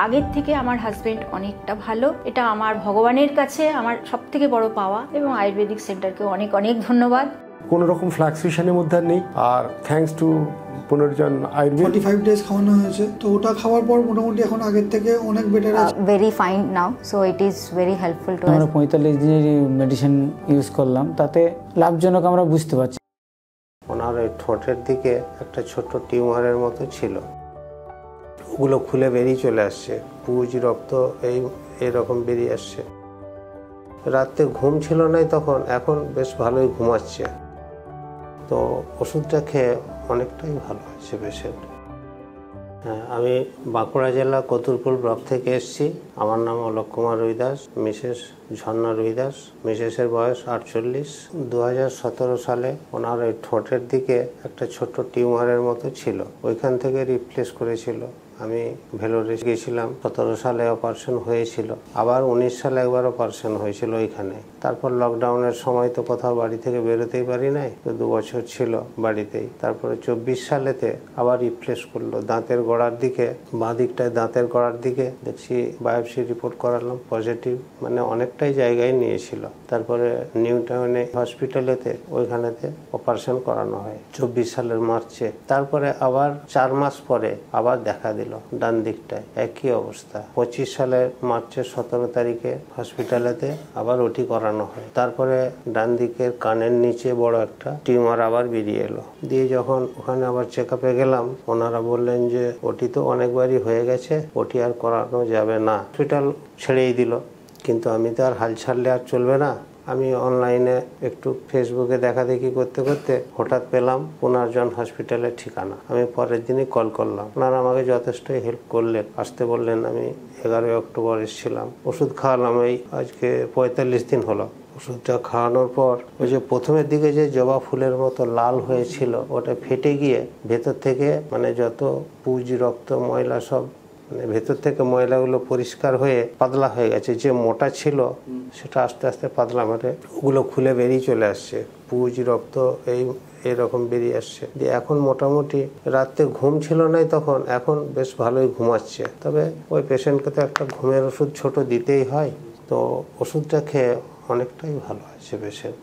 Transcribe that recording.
আগের থেকে আমার হাজবেন্ড অনেকটা ভালো, এটা আমার ভগবানের কাছে আমার সবথেকে বড় পাওয়া, এবং আয়ুর্বেদিক সেন্টারকে অনেক অনেক ধন্যবাদ। কোনো রকম ফ্লাকচুয়েশনের মধ্যে নেই। আর থ্যাঙ্কস টু পুনর্জন আয়ুর্বেদ 45 ডেজ খাওয়ানো হয়েছে, তো ওটা খাওয়ার পর মোটামুটি এখন আগের থেকে অনেক বেটার আছে। Very fine now, so it is very helpful to us. আমরা 45 দিনের মেডিসিন ইউজ করলাম, তাতে লাভজনক আমরা বুঝতে পারছি। ওনার ওই ঠোঁটের দিকে একটা ছোট্ট টিউমারের মতো ছিল, ওগুলো খুলে বেরিয়ে চলে আসছে, পুঁজ রক্ত এইরকম বেরিয়ে আসছে। রাতে ঘুম ছিল না তখন, এখন বেশ ভালোই ঘুমাচ্ছে। তো ওষুধটা খেয়ে অনেকটাই ভালো হয়েছে পেশেন্ট। হ্যাঁ, আমি বাঁকুড়া জেলা কতুলপুর ব্লক থেকে এসেছি। আমার নাম অলোক কুমার রুইদাস, মিসেস ঝর্ণা রুইদাস। মিসেসের বয়স 48। 2017 সালে ওনার ওই ঠোঁটের দিকে একটা ছোট্ট টিউমারের মতো ছিল, ওইখান থেকে রিপ্লেস করেছিল। আমি ভেলোরে গেছিলাম, 17 সালে অপারেশন হয়েছিল, আবার 19 সালে একবার অপারেশন হয়েছিল ওইখানে। তারপর লকডাউনের সময় তো কোথাও বাড়ি থেকে বেরোতেই পারি নাই, তো 2 বছর ছিল বাড়িতেই। তারপরে 24 সালেতে আবার রিপ্লেস করলো দাঁতের গোড়ার দিকে, বাঁ দিকটায় দাঁতের গোড়ার দিকে। দেখছি বায়োপসি রিপোর্ট করালাম পজিটিভ, মানে অনেকটাই জায়গায় নিয়েছিল। তারপরে নিউ টাউনে হসপিটালেতে ওইখানেতে অপারেশন করানো হয় 24 সালের মার্চে। তারপরে আবার 4 মাস পরে আবার দেখা দিল ডান দিকটায়, একই অবস্থা। 25 সালের মার্চের 17 তারিখে হসপিটালেতে আবার ওটি করানো হয়। তারপরে ডান দিকের কানের নিচে বড় একটা টিউমার আবার বেরিয়ে এলো। দিয়ে যখন ওখানে আবার চেক আপে গেলাম, ওনারা বললেন যে ওটি তো অনেকবারই হয়ে গেছে, ওটি আর করানো যাবে না, হসপিটাল ছেড়েই দিল। কিন্তু আমি তো আর হাল ছাড়লে আর চলবে না। আমি অনলাইনে একটু ফেসবুকে দেখাদেখি করতে করতে হঠাৎ পেলাম পুনর্জন হসপিটালের ঠিকানা। আমি পরের দিনই কল করলাম, ওনারা আমাকে যথেষ্টই হেল্প করলেন, আসতে বললেন। আমি 11 অক্টোবর এসেছিলাম, ওষুধ খাওয়ালাম। এই আজকে 45 দিন হলো। ওষুধটা খাওয়ানোর পর ওই যে প্রথমের দিকে যে জবা ফুলের মতো লাল হয়েছিল, ওটা ফেটে গিয়ে ভেতর থেকে মানে যত পুঁজ রক্ত ময়লা সব, মানে ভেতর থেকে ময়লাগুলো পরিষ্কার হয়ে পাতলা হয়ে গেছে। যে মোটা ছিল সেটা আস্তে আস্তে পাতলা, মানে ওগুলো খুলে বেরিয়ে চলে আসছে, পুঁজ রক্ত এইরকম বেরিয়ে আসছে। দিয়ে এখন মোটামুটি রাতে ঘুম ছিল না তখন, এখন বেশ ভালোই ঘুমাচ্ছে। তবে ওই পেশেন্টকে তো একটা ঘুমের ওষুধ ছোট দিতেই হয়, তো ওষুধটা খেয়ে অনেকটাই ভালো আছে পেশেন্ট।